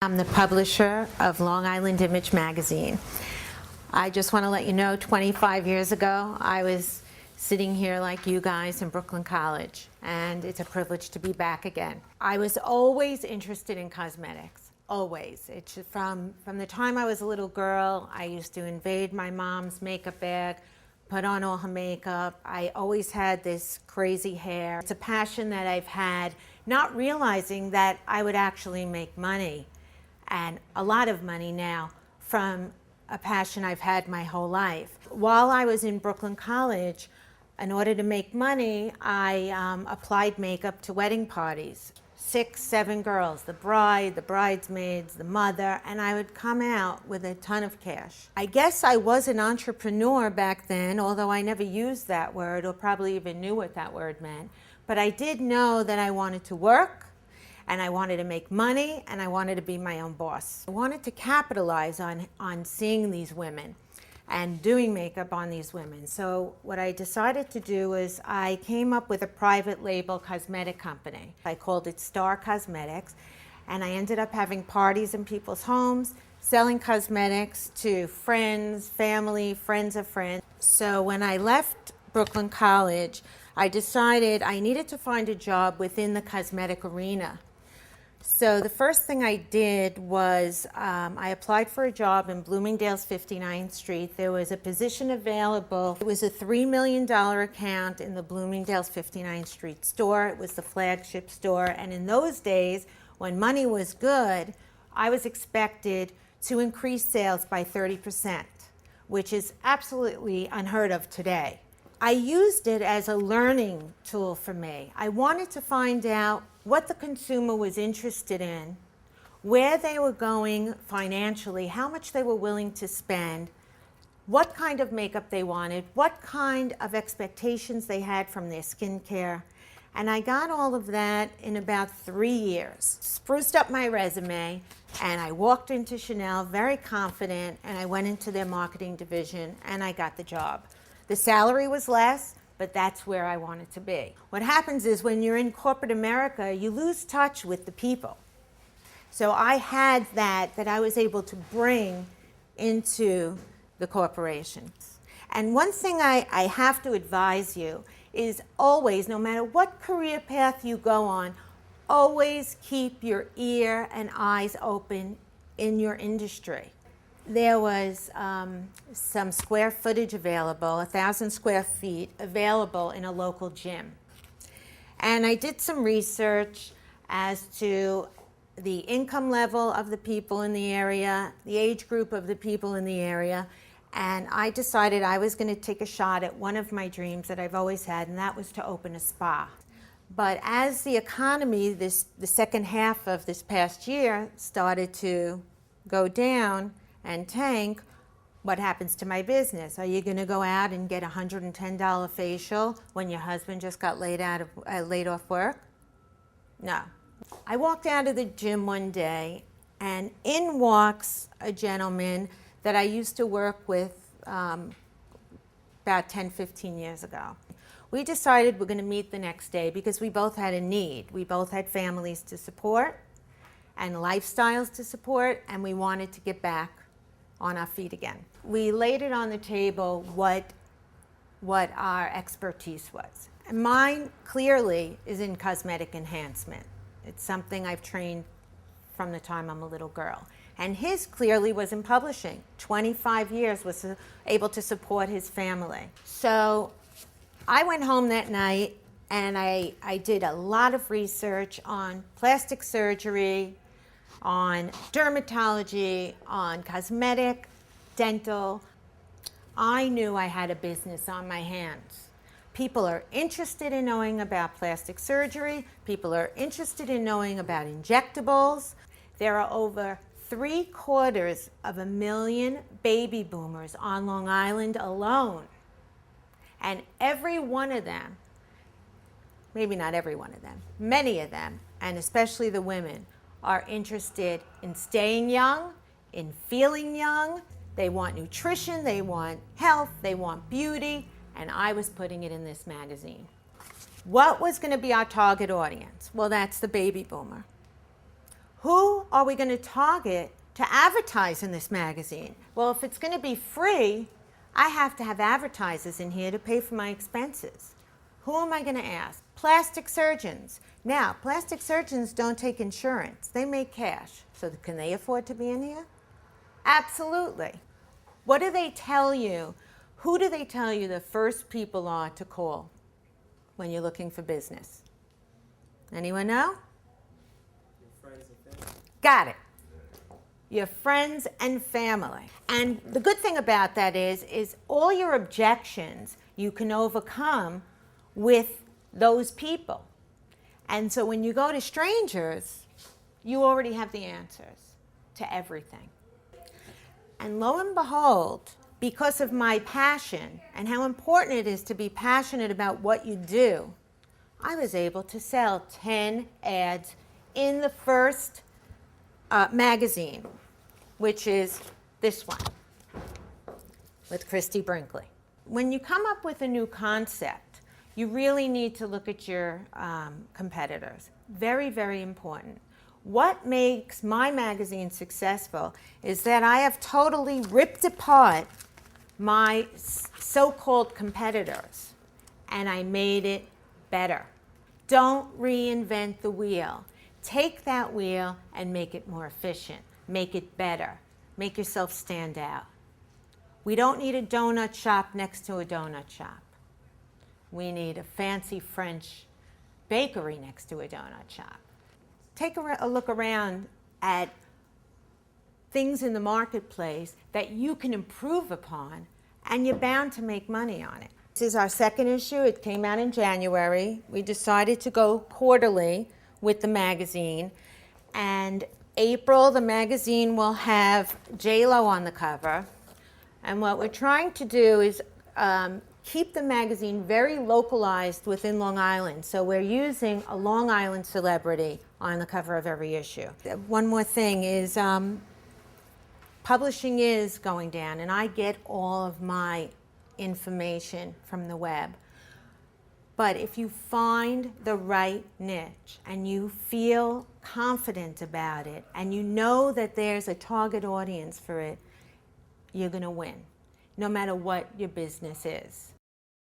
I'm the publisher of Long Island Image magazine. I just want to let you know, 25 years ago, I was sitting here like you guys in Brooklyn College, and it's a privilege to be back again. I was always interested in cosmetics, always. It's from the time I was a little girl, I used to invade my mom's makeup bag, put on all her makeup. I always had this crazy hair. It's a passion that I've had, not realizing that I would actually make money, and a lot of money now, from a passion I've had my whole life. While I was in Brooklyn College, in order to make money, I applied makeup to wedding parties. 6, 7 girls, the bride, the bridesmaids, the mother, and I would come out with a ton of cash. I guess I was an entrepreneur back then, although I never used that word or probably even knew what that word meant. But I did know that I wanted to work, and I wanted to make money, and I wanted to be my own boss. I wanted to capitalize on seeing these women and doing makeup on these women. So what I decided to do is I came up with a private label cosmetic company. I called it Star Cosmetics, and I ended up having parties in people's homes, selling cosmetics to friends, family, friends of friends. So when I left Brooklyn College, I decided I needed to find a job within the cosmetic arena. So the first thing I did was I applied for a job in Bloomingdale's 59th Street. There was a position available. It was a $3 million account in the Bloomingdale's 59th Street store. It was the flagship store. And in those days, when money was good, I was expected to increase sales by 30%, which is absolutely unheard of today. I used it as a learning tool for me. I wanted to find out what the consumer was interested in, where they were going financially, how much they were willing to spend, what kind of makeup they wanted, what kind of expectations they had from their skincare. And I got all of that in about 3 years. Spruced up my resume, and I walked into Chanel very confident, and I went into their marketing division, and I got the job. The salary was less, but that's where I wanted to be. What happens is when you're in corporate America, you lose touch with the people. So I had that I was able to bring into the corporations. And one thing I have to advise you is always, no matter what career path you go on, always keep your ear and eyes open in your industry. There was some square footage available, 1,000 square feet available in a local gym. And I did some research as to the income level of the people in the area, the age group of the people in the area, and I decided I was going to take a shot at one of my dreams that I've always had, and that was to open a spa. But as the economy, the second half of this past year, started to go down and tank, what happens to my business? Are you going to go out and get a $110 facial when your husband just got laid off work? No. I walked out of the gym one day, and in walks a gentleman that I used to work with about 10, 15 years ago. We decided we're going to meet the next day because we both had a need. We both had families to support and lifestyles to support, and we wanted to get back on our feet again. We laid it on the table what our expertise was. And mine clearly is in cosmetic enhancement. It's something I've trained from the time I'm a little girl. And his clearly was in publishing. 25 years was able to support his family. So I went home that night and I did a lot of research on plastic surgery, on dermatology, on cosmetic, dental. I knew I had a business on my hands. People are interested in knowing about plastic surgery. People are interested in knowing about injectables. There are over 750,000 baby boomers on Long Island alone. And every one of them, maybe not every one of them, many of them, and especially the women, are interested in staying young, in feeling young. They want nutrition, they want health, they want beauty, and I was putting it in this magazine. What was going to be our target audience? Well, that's the baby boomer. Who are we going to target to advertise in this magazine? Well, if it's going to be free, I have to have advertisers in here to pay for my expenses. Who am I going to ask? Plastic surgeons. Now, plastic surgeons don't take insurance. They make cash. So can they afford to be in here? Absolutely. What do they tell you? Who do they tell you the first people are to call when you're looking for business? Anyone know? Your friends and family. Got it. Your friends and family. And the good thing about that is all your objections you can overcome with those people. And so when you go to strangers, you already have the answers to everything. And lo and behold, because of my passion and how important it is to be passionate about what you do, I was able to sell 10 ads in the first magazine, which is this one with Christy Brinkley. When you come up with a new concept, you really need to look at your competitors. Very, very important. What makes my magazine successful is that I have totally ripped apart my so-called competitors and I made it better. Don't reinvent the wheel. Take that wheel and make it more efficient. Make it better. Make yourself stand out. We don't need a donut shop next to a donut shop. We need a fancy French bakery next to a donut shop. Take a look around at things in the marketplace that you can improve upon, and you're bound to make money on it. This is our second issue. It came out in January. We decided to go quarterly with the magazine. And April, the magazine will have J-Lo on the cover. And what we're trying to do is keep the magazine very localized within Long Island. So we're using a Long Island celebrity on the cover of every issue. One more thing is publishing is going down, and I get all of my information from the web. But if you find the right niche and you feel confident about it and you know that there's a target audience for it, you're going to win, no matter what your business is.